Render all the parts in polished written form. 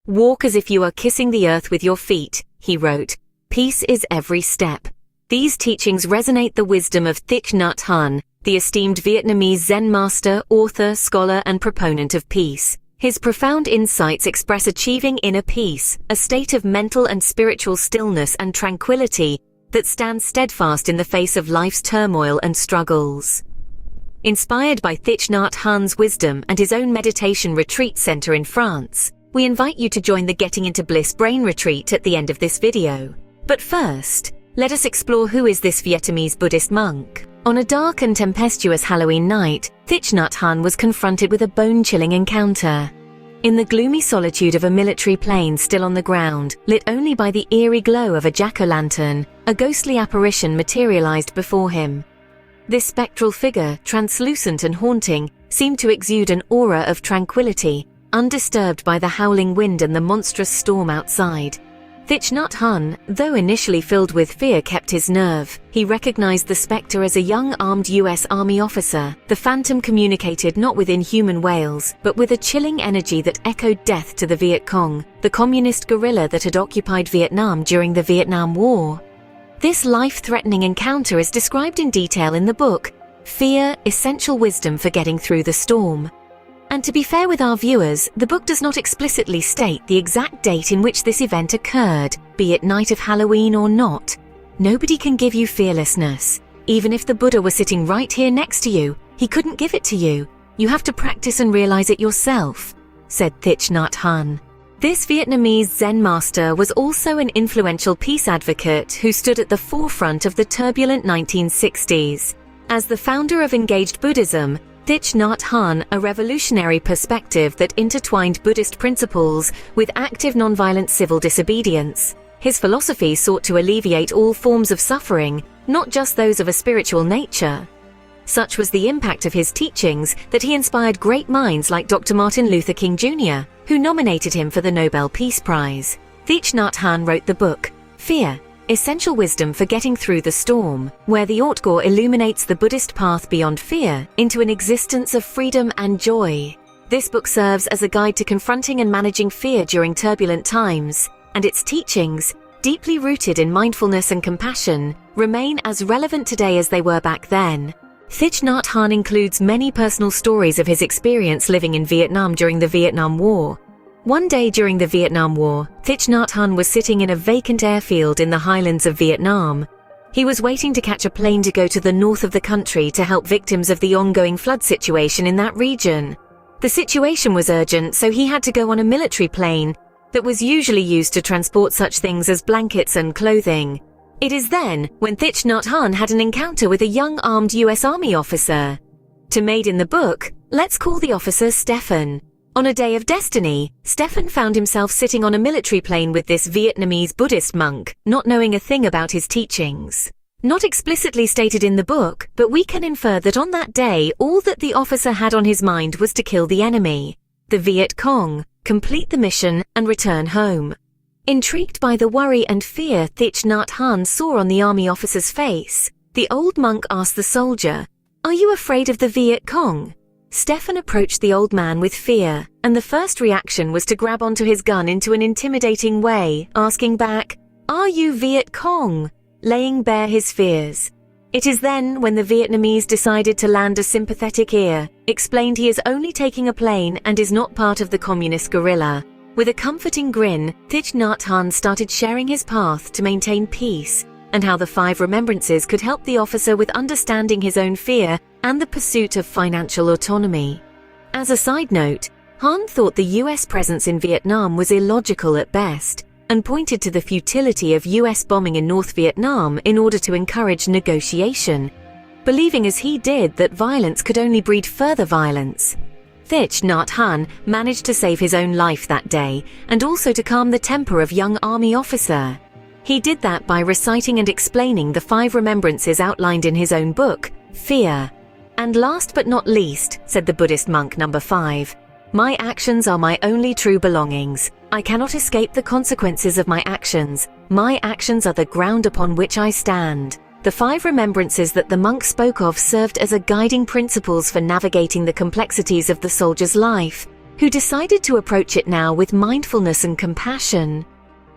"Walk as if you are kissing the earth with your feet," he wrote. "Peace is every step." These teachings resonate the wisdom of Thich Nhat Hanh, the esteemed Vietnamese Zen master, author, scholar, and proponent of peace. His profound insights express achieving inner peace, a state of mental and spiritual stillness and tranquility that stands steadfast in the face of life's turmoil and struggles. Inspired by Thich Nhat Hanh's wisdom and his own meditation retreat center in France, we invite you to join the Getting into Bliss Brain Retreat at the end of this video. But first, let us explore who is this Vietnamese Buddhist monk. On a dark and tempestuous Halloween night, Thich Nhat Hanh was confronted with a bone-chilling encounter. In the gloomy solitude of a military plane still on the ground, lit only by the eerie glow of a jack-o'-lantern, a ghostly apparition materialized before him. This spectral figure, translucent and haunting, seemed to exude an aura of tranquility, undisturbed by the howling wind and the monstrous storm outside. Thich Nhat Hanh, though initially filled with fear, kept his nerve. He recognized the specter as a young armed U.S. Army officer. The phantom communicated not with inhuman wails, but with a chilling energy that echoed death to the Viet Cong, the communist guerrilla that had occupied Vietnam during the Vietnam War. This life-threatening encounter is described in detail in the book, Fear: Essential Wisdom for Getting Through the Storm. And to be fair with our viewers, the book does not explicitly state the exact date in which this event occurred, be it night of Halloween or not. Nobody can give you fearlessness. Even if the Buddha were sitting right here next to you, he couldn't give it to you. You have to practice and realize it yourself, said Thich Nhat Hanh. This Vietnamese Zen master was also an influential peace advocate who stood at the forefront of the turbulent 1960s. As the founder of Engaged Buddhism, Thich Nhat Hanh, a revolutionary perspective that intertwined Buddhist principles with active nonviolent civil disobedience. His philosophy sought to alleviate all forms of suffering, not just those of a spiritual nature. Such was the impact of his teachings that he inspired great minds like Dr. Martin Luther King Jr., who nominated him for the Nobel Peace Prize. Thich Nhat Hanh wrote the book, Fear: Essential Wisdom for Getting Through the Storm, where the Otgor illuminates the Buddhist path beyond fear into an existence of freedom and joy. This book serves as a guide to confronting and managing fear during turbulent times, and its teachings, deeply rooted in mindfulness and compassion, remain as relevant today as they were back then. Thich Nhat Hanh includes many personal stories of his experience living in Vietnam during the Vietnam War. One day during the Vietnam War, Thich Nhat Hanh was sitting in a vacant airfield in the highlands of Vietnam. He was waiting to catch a plane to go to the north of the country to help victims of the ongoing flood situation in that region. The situation was urgent, so he had to go on a military plane that was usually used to transport such things as blankets and clothing. It is then when Thich Nhat Hanh had an encounter with a young armed U.S. Army officer. To made in the book, let's call the officer Stefan. On a day of destiny, Stefan found himself sitting on a military plane with this Vietnamese Buddhist monk, not knowing a thing about his teachings. Not explicitly stated in the book, but we can infer that on that day, all that the officer had on his mind was to kill the enemy, the Viet Cong, complete the mission, and return home. Intrigued by the worry and fear Thich Nhat Hanh saw on the army officer's face, the old monk asked the soldier, "Are you afraid of the Viet Cong?" Stefan approached the old man with fear, and the first reaction was to grab onto his gun into an intimidating way, asking back, "Are you Viet Cong?" laying bare his fears. It is then when the Vietnamese decided to lend a sympathetic ear, explained he is only taking a plane and is not part of the communist guerrilla. With a comforting grin, Thich Nhat Hanh started sharing his path to maintain peace, and how the 5 remembrances could help the officer with understanding his own fear and the pursuit of financial autonomy. As a side note, Hanh thought the US presence in Vietnam was illogical at best, and pointed to the futility of US bombing in North Vietnam in order to encourage negotiation, believing as he did that violence could only breed further violence. Thich Nhat Hanh managed to save his own life that day, and also to calm the temper of young army officer. He did that by reciting and explaining the 5 remembrances outlined in his own book, Fear. And last but not least, said the Buddhist monk number 5, "My actions are my only true belongings. I cannot escape the consequences of my actions. My actions are the ground upon which I stand." The 5 remembrances that the monk spoke of served as a guiding principles for navigating the complexities of the soldier's life, who decided to approach it now with mindfulness and compassion.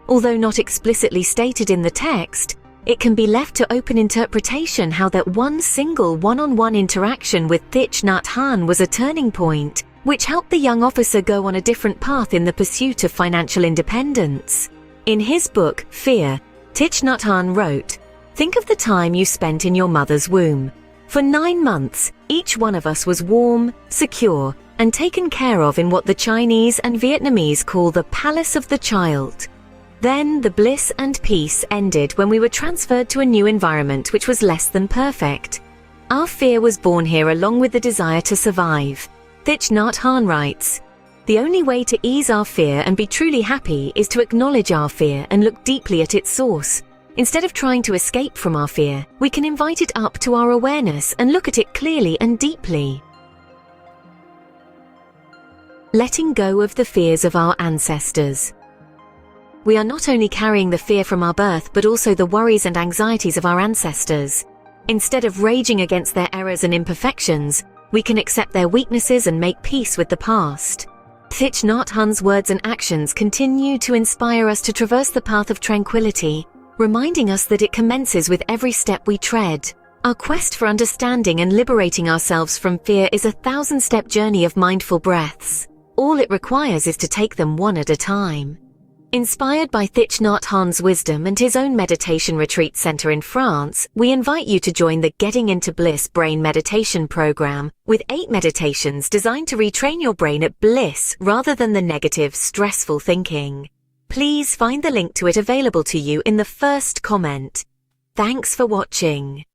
Although not explicitly stated in the text, it can be left to open interpretation how that one single one-on-one interaction with Thich Nhat Hanh was a turning point, which helped the young officer go on a different path in the pursuit of financial independence. In his book, Fear, Thich Nhat Hanh wrote, "Think of the time you spent in your mother's womb. For 9 months, each one of us was warm, secure, and taken care of in what the Chinese and Vietnamese call the palace of the child. Then the bliss and peace ended when we were transferred to a new environment which was less than perfect. Our fear was born here along with the desire to survive." Thich Nhat Hanh writes, "The only way to ease our fear and be truly happy is to acknowledge our fear and look deeply at its source. Instead of trying to escape from our fear, we can invite it up to our awareness and look at it clearly and deeply." Letting go of the fears of our ancestors. We are not only carrying the fear from our birth but also the worries and anxieties of our ancestors. Instead of raging against their errors and imperfections, we can accept their weaknesses and make peace with the past. Thich Nhat Hanh's words and actions continue to inspire us to traverse the path of tranquility, reminding us that it commences with every step we tread. Our quest for understanding and liberating ourselves from fear is a 1,000-step journey of mindful breaths. All it requires is to take them one at a time. Inspired by Thich Nhat Hanh's wisdom and his own meditation retreat center in France, we invite you to join the Getting Into Bliss Brain Meditation Program with 8 meditations designed to retrain your brain at bliss rather than the negative, stressful thinking. Please find the link to it available to you in the first comment. Thanks for watching.